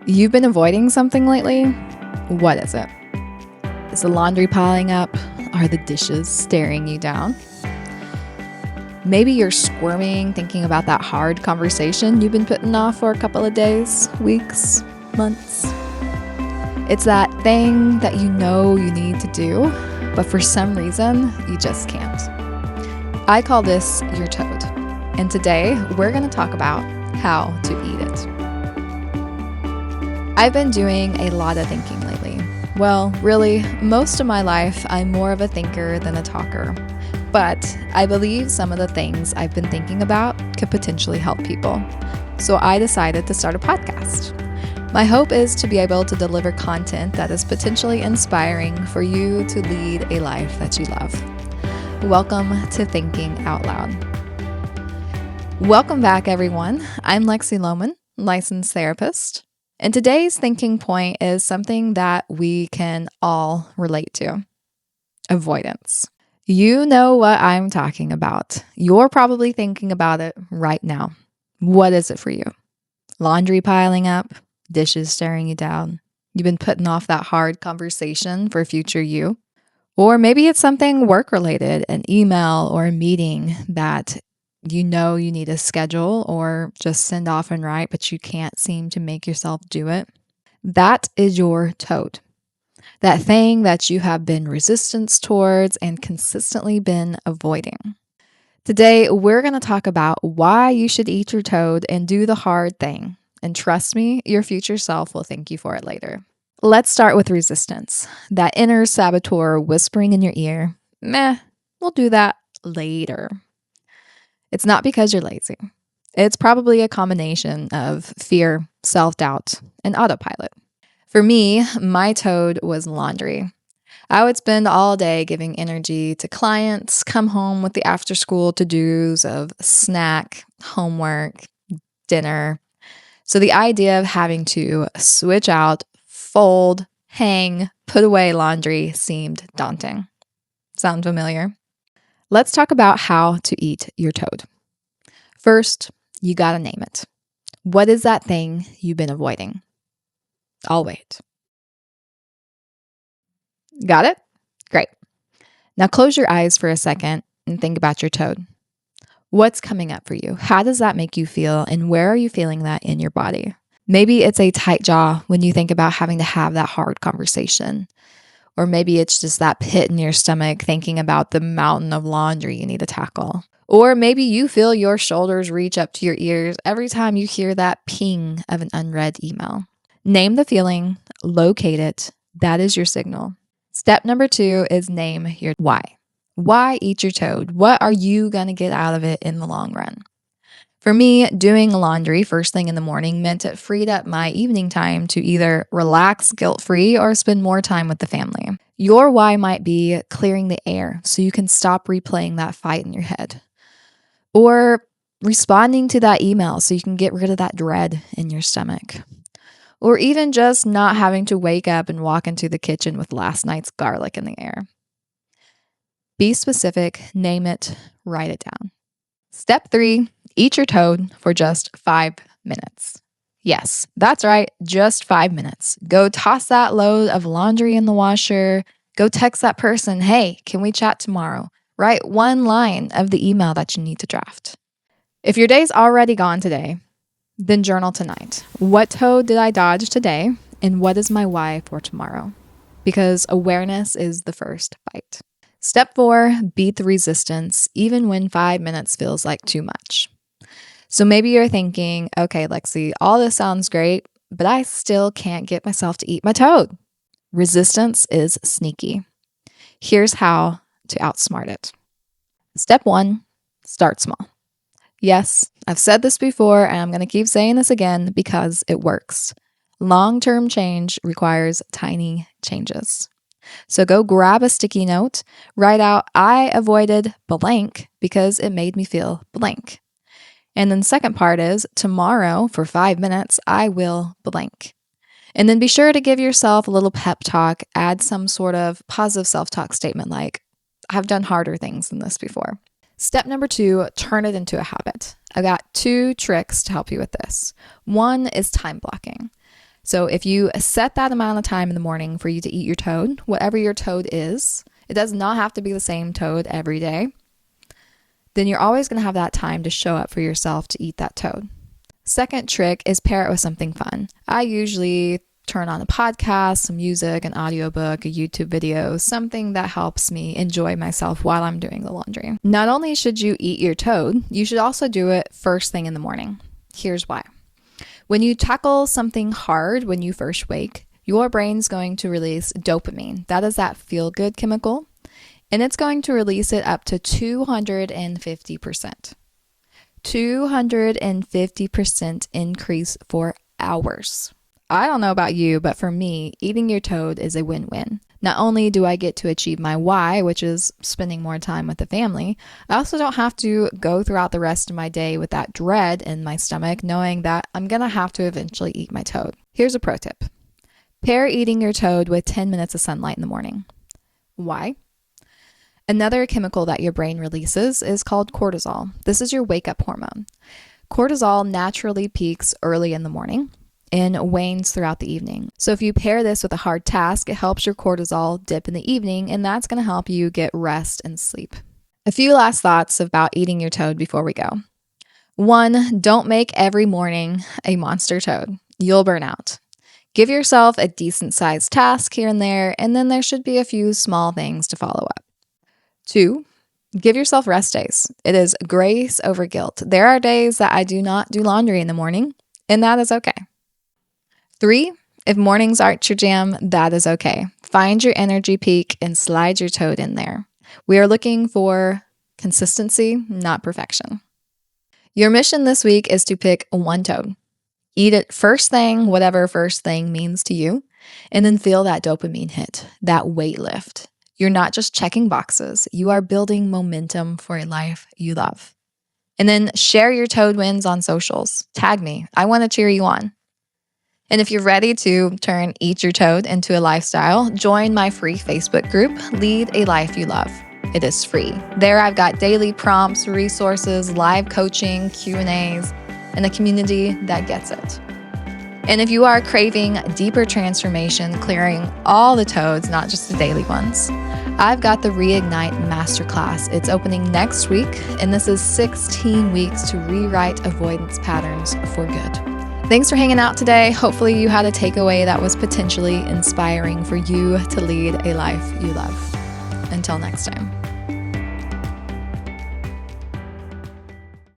You've been avoiding something lately? What is it? Is the laundry piling up? Are the dishes staring you down? Maybe you're squirming thinking about that hard conversation you've been putting off for a couple of days, weeks, months. It's that thing that you know you need to do, but for some reason, you just can't. I call this your toad, and today we're going to talk about how to eat it. I've been doing a lot of thinking lately. Well, really, most of my life, I'm more of a thinker than a talker. But I believe some of the things I've been thinking about could potentially help people. So I decided to start a podcast. My hope is to be able to deliver content that is potentially inspiring for you to lead a life that you love. Welcome to Thinking Out Loud. Welcome back, everyone. I'm Lexi Lohman, licensed therapist. And today's thinking point is something that we can all relate to: avoidance. You know what I'm talking about. You're probably thinking about it right now. What is it for you? Laundry piling up, dishes staring you down. You've been putting off that hard conversation for future you. Or maybe it's something work-related, an email or a meeting that you know you need to schedule or just send off and write, but you can't seem to make yourself do it. That is your toad. That thing that you have been resistant towards and consistently been avoiding. Today, we're going to talk about why you should eat your toad and do the hard thing. And trust me, your future self will thank you for it later. Let's start with resistance. That inner saboteur whispering in your ear, we'll do that later. It's not because you're lazy. It's probably a combination of fear, self-doubt, and autopilot. For me, my toad was laundry. I would spend all day giving energy to clients, come home with the after-school to-dos of snack, homework, dinner. So the idea of having to switch out, fold, hang, put away laundry seemed daunting. Sound familiar? Let's talk about how to eat your toad. First, you gotta name it. What is that thing you've been avoiding? I'll wait. Got it? Great. Now close your eyes for a second and think about your toad. What's coming up for you? How does that make you feel? And where are you feeling that in your body? Maybe it's a tight jaw when you think about having to have that hard conversation. Or maybe it's just that pit in your stomach thinking about the mountain of laundry you need to tackle. Or maybe you feel your shoulders reach up to your ears every time you hear that ping of an unread email. Name the feeling, locate it. That is your signal. Step number 2 is name your why. Why eat your toad? What are you going to get out of it in the long run? For me, doing laundry first thing in the morning meant it freed up my evening time to either relax guilt-free or spend more time with the family. Your why might be clearing the air so you can stop replaying that fight in your head. Or responding to that email so you can get rid of that dread in your stomach. Or even just not having to wake up and walk into the kitchen with last night's garlic in the air. Be specific, name it, write it down. Step 3, eat your toad for just 5 minutes. Yes, that's right, just 5 minutes. Go toss that load of laundry in the washer. Go text that person, hey, can we chat tomorrow? Write one line of the email that you need to draft. If your day's already gone today, then journal tonight. What toad did I dodge today? And what is my why for tomorrow? Because awareness is the first fight. Step 4, beat the resistance, even when 5 minutes feels like too much. So maybe you're thinking, okay, Lexi, all this sounds great, but I still can't get myself to eat my toad. Resistance is sneaky. Here's how to outsmart it. Step 1, start small. Yes, I've said this before, and I'm going to keep saying this again because it works. Long-term change requires tiny changes. So go grab a sticky note, write out, I avoided blank because it made me feel blank. And then the second part is, tomorrow for 5 minutes, I will blank. And then be sure to give yourself a little pep talk, add some sort of positive self-talk statement like, I've done harder things than this before. Step number 2, turn it into a habit. I've got 2 tricks to help you with this. One is time blocking. So if you set that amount of time in the morning for you to eat your toad, whatever your toad is, it does not have to be the same toad every day, then you're always going to have that time to show up for yourself to eat that toad. Second trick is pair it with something fun. I usually turn on a podcast, some music, an audiobook, a YouTube video, something that helps me enjoy myself while I'm doing the laundry. Not only should you eat your toad, you should also do it first thing in the morning. Here's why. When you tackle something hard when you first wake, your brain's going to release dopamine. That is that feel-good chemical, and it's going to release it up to 250%. 250% increase for hours. I don't know about you, but for me, eating your toad is a win-win. Not only do I get to achieve my why, which is spending more time with the family, I also don't have to go throughout the rest of my day with that dread in my stomach, knowing that I'm going to have to eventually eat my toad. Here's a pro tip. Pair eating your toad with 10 minutes of sunlight in the morning. Why? Another chemical that your brain releases is called cortisol. This is your wake-up hormone. Cortisol naturally peaks early in the morning and wanes throughout the evening. So if you pair this with a hard task, it helps your cortisol dip in the evening, and that's going to help you get rest and sleep. A few last thoughts about eating your toad before we go. 1, don't make every morning a monster toad. You'll burn out. Give yourself a decent-sized task here and there, and then there should be a few small things to follow up. 2, give yourself rest days. It is grace over guilt. There are days that I do not do laundry in the morning, and that is okay. 3, if mornings aren't your jam, that is okay. Find your energy peak and slide your toad in there. We are looking for consistency, not perfection. Your mission this week is to pick one toad. Eat it first thing, whatever first thing means to you, and then feel that dopamine hit, that weight lift. You're not just checking boxes. You are building momentum for a life you love. And then share your toad wins on socials. Tag me. I want to cheer you on. And if you're ready to turn Eat Your Toad into a lifestyle, join my free Facebook group, Lead a Life You Love. It is free. There I've got daily prompts, resources, live coaching, Q&As, and a community that gets it. And if you are craving deeper transformation, clearing all the toads, not just the daily ones, I've got the Reignite Masterclass. It's opening next week, and this is 16 weeks to rewrite avoidance patterns for good. Thanks for hanging out today. Hopefully you had a takeaway that was potentially inspiring for you to lead a life you love. Until next time.